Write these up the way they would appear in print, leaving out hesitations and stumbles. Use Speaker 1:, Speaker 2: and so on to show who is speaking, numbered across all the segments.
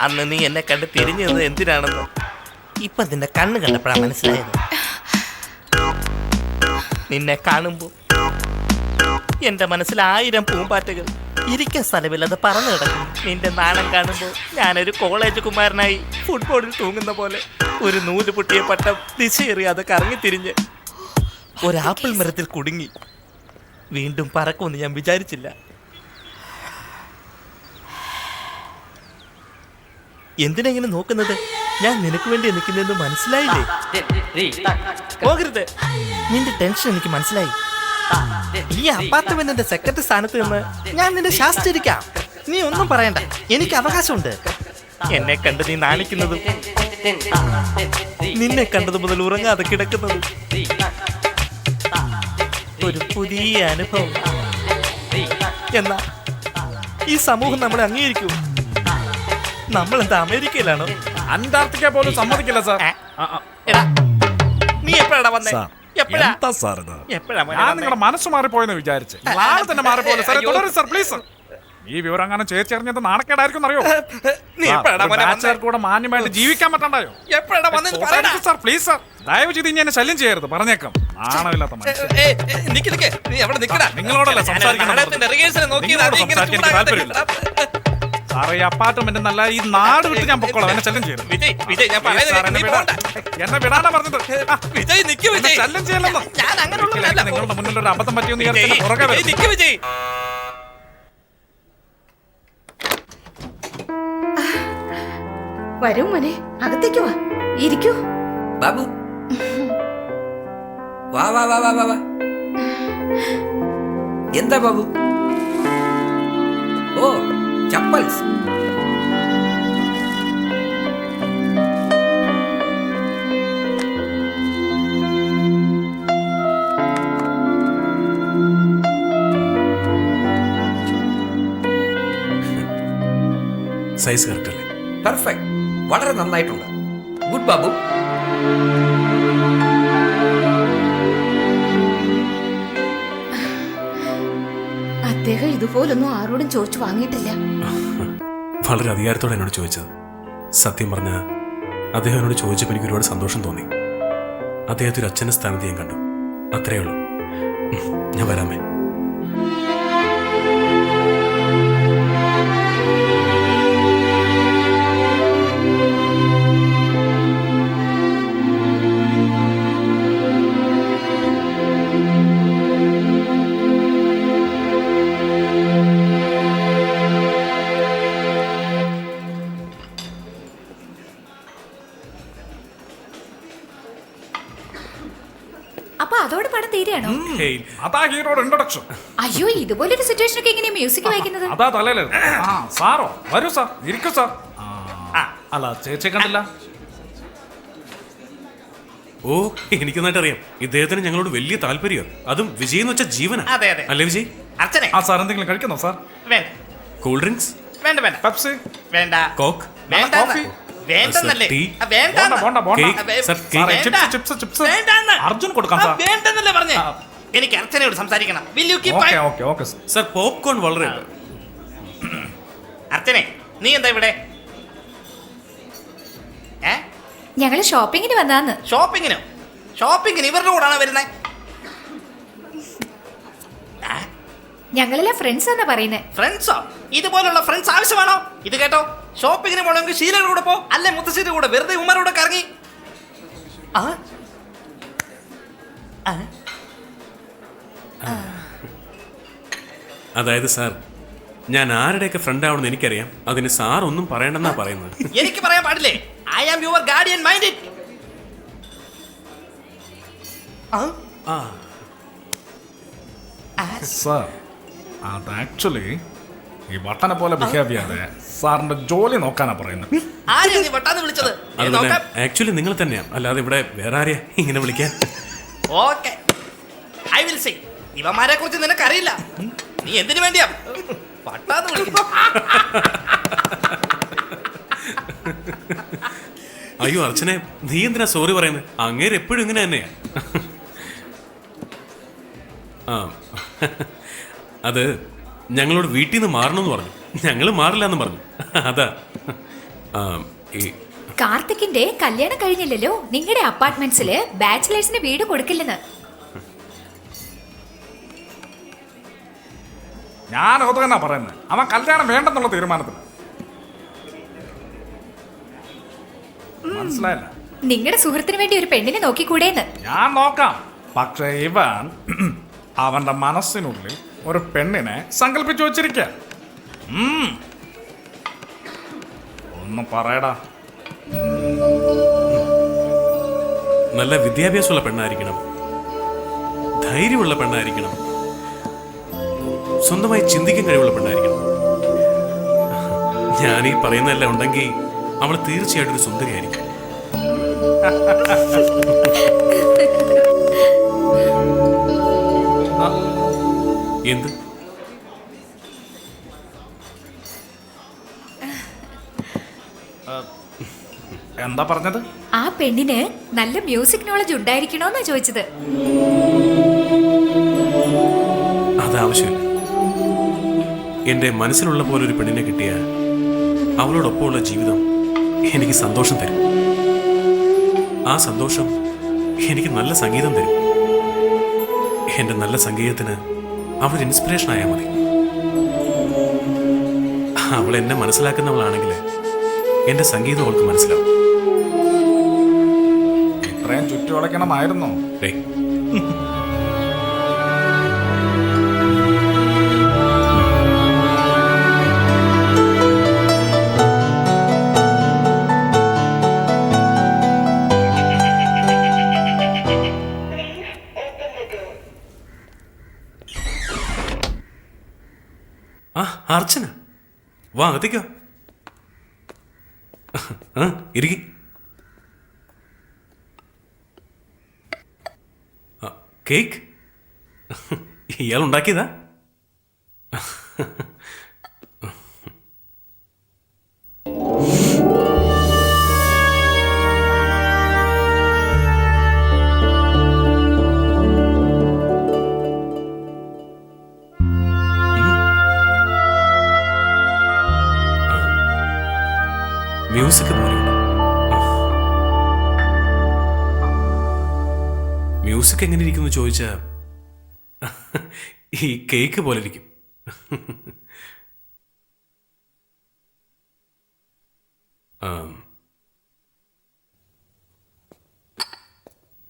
Speaker 1: അന്ന് നീ എന്നെ കണ്ട് തിരിഞ്ഞത് എന്തിനാണെന്ന് ഇപ്പൊ നിന്റെ കണ്ണ് കണ്ടപ്പോഴാണ് മനസ്സിലായത്. നിന്നെ കാണുമ്പോ എന്റെ മനസ്സിൽ 1000 പൂമ്പാറ്റകൾ ഇരിക്കാൻ സ്ഥലമില്ലാതെ പറന്നു കിടക്കും. നിന്റെ നാണം കാണുമ്പോൾ ഞാനൊരു കോളേജ് കുമാരനായി ഫുട്ബോളിൽ തൂങ്ങുന്ന പോലെ ഒരു നൂല് പൊട്ടിയ പട്ടം ദിശയേറിയാതെ കറങ്ങിത്തിരിഞ്ഞ് ഒരാപ്പിൾ മരത്തിൽ കുടുങ്ങി വീണ്ടും പറക്കുമെന്ന് ഞാൻ വിചാരിച്ചില്ല. എന്തിനെങ്ങനെ നോക്കുന്നത്? ഞാൻ നിനക്ക് വേണ്ടി നിൽക്കുന്നതെന്ന് മനസ്സിലായില്ലേ? പോകരുത്. നിന്റെ ടെൻഷൻ എനിക്ക് മനസ്സിലായി. ഈ അപ്പാർട്ട്മെന്റിന്റെ സെക്രട്ടറി സ്ഥാനത്ത് നിന്ന് ഞാൻ നിന്നെ ശാസ്ത്രിക്കാം. നീ ഒന്നും പറയണ്ട, എനിക്ക് അവകാശമുണ്ട്. എന്നെ കണ്ട് നീ നാണിക്കുന്നതും നിന്നെ കണ്ടത് മുതൽ ഉറങ്ങാതെ കിടക്കുന്നതും ഒരു പുതിയ അനുഭവം. എന്നാ ഈ സമൂഹം നമ്മളെ അംഗീകരിക്കൂ? നമ്മളെന്താ അമേരിക്കയിലാണോ?
Speaker 2: അന്റാർട്ടിക്ക പോലും സമ്മതിക്കില്ല സാർ.
Speaker 1: എടാ, നീ എപ്പോഴാ വന്നേ?
Speaker 2: ഞാൻ നിങ്ങളുടെ മനസ്സ് മാറിപ്പോയെന്ന് വിചാരിച്ചു. നാളെ തന്നെ മാറിപ്പോലെ സാർ. തുടരും സാർ, പ്ലീസ്. ഈ വിവരം അങ്ങനെ ചേച്ചറിഞ്ഞത് നാണക്കേടായിരിക്കും അറിയോ? കൂടെ മാന്യമായിട്ട് ജീവിക്കാൻ പറ്റണ്ടായോ സാർ? പ്ലീസ് സാർ, ദയവ് ചെയ്ത് ഇനി എന്നെ ശല്യം ചെയ്യരുത്, പറഞ്ഞേക്കാം. നാണമില്ലാത്ത നിങ്ങളോടല്ല സംസാരിക്കാൻ താല്പര്യമില്ല സാറേ. ഈ അപ്പാർട്ട്മെന്റ് നല്ല ഈ നാട് വിട്ട് ഞാൻ പൊക്കോളാം. എന്നെ ശല്യം ചെയ്യരുത്. എന്നെ വിടാനാ പറഞ്ഞത്. ശല്യം ചെയ്യലെന്നോ? നിങ്ങളുടെ മുന്നിൽ ഒരു അബദ്ധം പറ്റിയെന്ന് പുറകെ
Speaker 3: വരൂ മോനെ, അകത്തേക്ക് വാ, ഇരിക്കൂ.
Speaker 4: ബാബു വാ വാ വാ വാ വാ. എന്താ ബാബു? ഓ, ചപ്പൽസ്.
Speaker 5: സൈസ് കറക്റ്റ് അല്ലേ?
Speaker 4: പെർഫെക്റ്റ്, വളരെ നന്നായിട്ടുണ്ട്. ഗുഡ് ബാബു.
Speaker 3: അദ്ദേഹം ഇതുപോലൊന്നും ആരോടും ചോദിച്ചു വാങ്ങിയിട്ടില്ല.
Speaker 5: വളരെ അധികാരത്തോടെ എന്നോട് ചോദിച്ചത്. സത്യം പറഞ്ഞ അദ്ദേഹം എന്നോട് ചോദിച്ചപ്പോൾ എനിക്ക് ഒരുപാട് സന്തോഷം തോന്നി. അദ്ദേഹത്തെ ഒരു അച്ഛൻ്റെ സ്ഥാനത്ത് ഞാൻ കണ്ടു, അത്രയേ ഉള്ളൂ. ഞാൻ വരാമേ.
Speaker 3: അപ്പൊ അതോടെ പടം തീരെയാണോ?
Speaker 2: അതാ ഹീറോയുടെ ഇൻട്രൊഡക്ഷൻ.
Speaker 3: അയ്യോ, ഇതുപോലൊരു സിറ്റുവേഷൻ ഒക്കെ എങ്ങനെയാ മ്യൂസിക് വായിക്കുന്നത്?
Speaker 2: അതാ തലയില്. സാറോ വരൂ സാർ, ഇരിക്കൂ സാർ. അല്ല, ചേച്ചിയെ കണ്ടില്ല.
Speaker 5: ഓ, എനിക്ക് നന്നായിട്ട് അറിയാം. ഇദ്ദേഹത്തിന് ഞങ്ങളോട് വലിയ താല്പര്യം, അതും വിജയ് എന്ന് വെച്ചാൽ ജീവനാ. അല്ലേ വിജയ്?
Speaker 2: ആ സാർ എന്തെങ്കിലും കഴിക്കുന്നോ സാർ?
Speaker 5: കൂൾ ഡ്രിങ്ക്സ്
Speaker 1: വേണ്ട വേണ്ട.
Speaker 2: പെപ്സി
Speaker 1: വേണ്ട.
Speaker 5: കോക്ക്
Speaker 1: വേണ്ട.
Speaker 2: കോഫി
Speaker 1: വേണ്ടന്നല്ലേ?
Speaker 2: അർജുൻ കൊടുക്കാം സാർ.
Speaker 1: വേണ്ടെന്നല്ലേ പറഞ്ഞേ? എനിക്ക് അർച്ചനയോട് സംസാരിക്കണം.
Speaker 5: സർ പോപ്കോൺ വളരെ.
Speaker 1: അർച്ചനെ, നീ എന്താ ഇവിടെ?
Speaker 3: ഞങ്ങള് ഷോപ്പിങ്ങിന് വന്നാന്ന്.
Speaker 1: ഷോപ്പിങ്ങിനോ? ഷോപ്പിങ്ങിന് ഇവരുടെ കൂടാണ് വരുന്നത്?
Speaker 3: ഞങ്ങളെല്ലാം ഫ്രണ്ട്സ് എന്നാ പറയുന്നേ.
Speaker 1: ഫ്രണ്ട്സോ? ഇതുപോലുള്ള ഫ്രണ്ട്സ് ആവശ്യമാണോ? ഇത് കേട്ടോ, ഷോപ്പിങ്ങിന് പോകണമെങ്കിൽ ശീലയുടെ കൂടെ പോ, അല്ലെ മുത്തശ്ശിയുടെ കൂടെ വെറുതെ ഉമ്മരുടെ കറങ്ങി.
Speaker 5: അതായത് സാർ, ഞാൻ ആരുടെയൊക്കെ ഫ്രണ്ട് ആവണമെന്ന് എനിക്കറിയാം. അതിന് സാർ ഒന്നും പറയണ്ടെന്നാ പറയുന്നത്.
Speaker 1: എനിക്ക് പറയാൻ പാടില്ലേ? I am your guardian. Mind it.
Speaker 2: Sir, അത് ആക്ച്വലി ഈ വട്ടനെ പോലെ ബിഹേവ് ചെയ്യാതെ സാറിന്റെ ജോലി നോക്കാനാ പറയുന്നത്.
Speaker 1: ആരെയാ നീ വട്ടാന്ന് വിളിച്ചത്?
Speaker 5: ആക്ച്വലി നിങ്ങൾ തന്നെയാണ്, അല്ലാതെ ഇവിടെ വേറെ ആരെയാ ഇങ്ങനെ വിളിക്കാൻ?
Speaker 1: Okay, I will say. ഇവന്മാരെ കുറിച്ച് നിനക്കറിയില്ല. നീ എന്തിനു വേണ്ടിയാ വട്ടാന്ന് വിളിക്കുന്നു?
Speaker 5: അയ്യോ അർച്ചനെ, നീ എന്തിനാ സോറി പറയുന്നത്? അങ്ങേര് എപ്പോഴും ഇങ്ങനെ തന്നെയാ. അത് ഞങ്ങളോട് വീട്ടിൽ നിന്ന് മാറണമെന്ന് പറഞ്ഞു. ഞങ്ങൾ മാറില്ല എന്ന് പറഞ്ഞു. അതാ. ഈ
Speaker 3: കാർത്തിക്കിന്റെ കല്യാണം കഴിഞ്ഞില്ലല്ലോ. നിങ്ങളുടെ അപ്പാർട്ട്മെന്റ്സില് ബാച്ചിലേഴ്സിന് വീട് കൊടുക്കില്ലെന്ന്.
Speaker 2: ഞാൻ അത് തന്നെ പറയുന്നത്. അവൻ കല്യാണം വേണ്ടെന്നുള്ള തീരുമാനത്തിൽ. മനസ്സിലായില്ല.
Speaker 3: നിങ്ങളുടെ സുഹൃത്തിന് വേണ്ടി ഒരു പെണ്ണിനെ നോക്കിക്കൂടേന്ന്.
Speaker 2: ഞാൻ നോക്കാം. പക്ഷേ ഇവൻ അവന്റെ മനസ്സിനുള്ളിൽ ഒരു പെണ്ണിനെ സങ്കല്പിച്ചു വച്ചിരിക്ക. ഒന്ന് പറയടാ.
Speaker 5: നല്ല വിദ്യാഭ്യാസമുള്ള പെണ്ണായിരിക്കണം, ധൈര്യമുള്ള പെണ്ണായിരിക്കണം, സ്വന്തമായി ചിന്തിക്കാൻ കഴിവുള്ള പെണ്ണായിരിക്കണം. ഞാനീ പറയുന്നതെല്ലാം ഉണ്ടെങ്കിൽ അവൾ തീർച്ചയായിട്ടും ഒരു സുന്ദരിയായിരിക്കും. എന്ത്?
Speaker 2: എന്താ പറഞ്ഞത്?
Speaker 3: ആ പെണ്ണിന് നല്ല മ്യൂസിക് നോളജ് ഉണ്ടായിരിക്കണോന്നാ ചോദിച്ചത്.
Speaker 5: അതാവശ്യമില്ല. എന്റെ മനസ്സിലുള്ള പോലെ ഒരു പെണ്ണിനെ കിട്ടിയ അവളോടൊപ്പമുള്ള ജീവിതം എനിക്ക് സന്തോഷം തരും. ആ സന്തോഷം എനിക്ക് നല്ല സംഗീതം തരും. എന്റെ നല്ല സംഗീതത്തിന് അവൾ ഇൻസ്പിറേഷൻ ആയാൽ മതി. അവൾ എന്നെ മനസ്സിലാക്കുന്നവളാണെങ്കിൽ എന്റെ സംഗീതം അവൾക്ക് മനസ്സിലാവും.
Speaker 2: ഇത്രയും ചുറ്റുവളയ്ക്കണമായിരുന്നോ?
Speaker 5: അർച്ചന, വാ അകത്തേക്കോ. ഇരിക്കി. കേക്ക് ഇയാൾ ഉണ്ടാക്കിയതാ? മ്യൂസിക് പോലെയുണ്ട്. മ്യൂസിക് എങ്ങനെ ഇരിക്കുന്നു ചോദിച്ചാ ഈ കേക്ക് പോലെ ഇരിക്കും.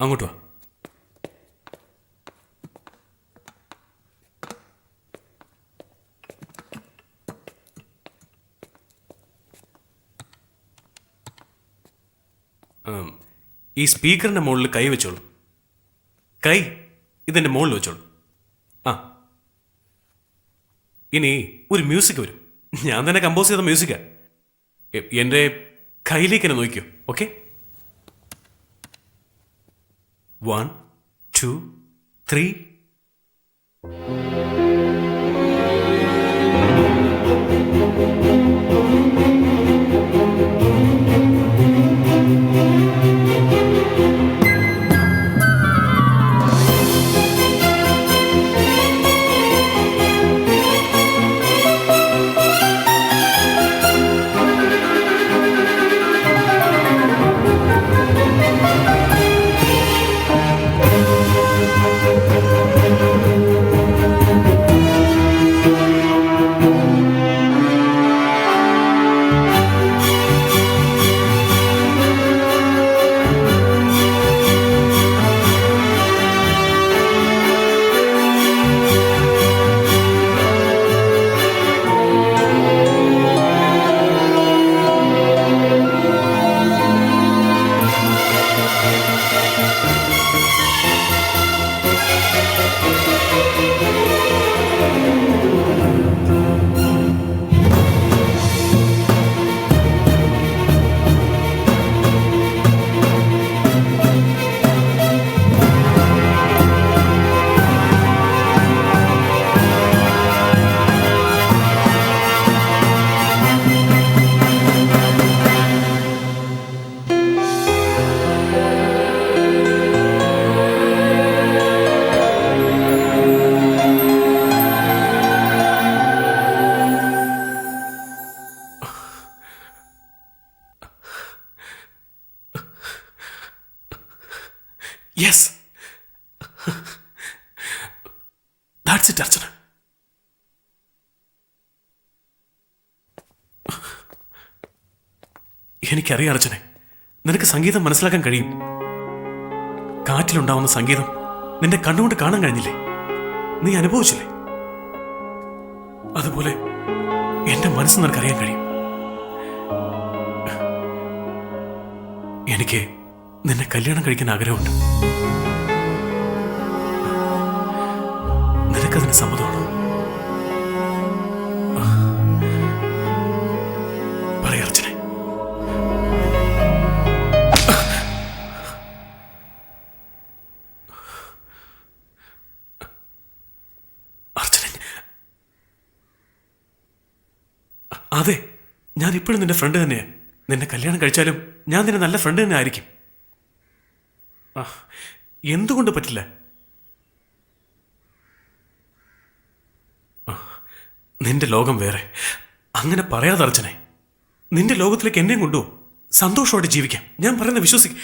Speaker 5: അങ്ങോട്ട് വാ. ഈ സ്പീക്കറിന്റെ മുകളിൽ കൈ വെച്ചോളൂ. കൈ ഇതിന്റെ മുകളിൽ വെച്ചോളൂ. ആ, ഇനി ഒരു മ്യൂസിക് വരും. ഞാൻ തന്നെ കമ്പോസ് ചെയ്ത മ്യൂസിക്കാ. എൻ്റെ കയ്യിലേക്ക് തന്നെ നോക്കിയോ. ഓക്കെ, 1 2 3. That's it, അർച്ചന. എനിക്കറിയാം അർച്ചനെ, നിനക്ക് സംഗീതം മനസ്സിലാക്കാൻ കഴിയും. കാറ്റിലുണ്ടാവുന്ന സംഗീതം നിന്റെ കണ്ണുകൊണ്ട് കാണാൻ കഴിഞ്ഞില്ലേ? നീ അനുഭവിച്ചില്ലേ? അതുപോലെ എന്റെ മനസ്സ് നിനക്കറിയാൻ കഴിയും. എനിക്ക് നിന്നെ കല്യാണം കഴിക്കാൻ ആഗ്രഹമുണ്ട്. നിനക്കതിന് സമ്മതമാണോ? പറയാ അർച്ചനെ. അതെ, ഞാൻ ഇപ്പോഴും നിന്റെ ഫ്രണ്ട് തന്നെയാ. നിന്നെ കല്യാണം കഴിച്ചാലും ഞാൻ നിന്റെ നല്ല ഫ്രണ്ട് തന്നെ ആയിരിക്കും. എന്തുകൊണ്ട് പറ്റില്ല? നിന്റെ ലോകം വേറെ. അങ്ങനെ പറയാതെ അർച്ചനെ. നിന്റെ ലോകത്തിലേക്ക് എന്നെയും കൊണ്ടുപോ. സന്തോഷമായിട്ട് ജീവിക്കാം. ഞാൻ പറയുന്നത് വിശ്വസിക്കും.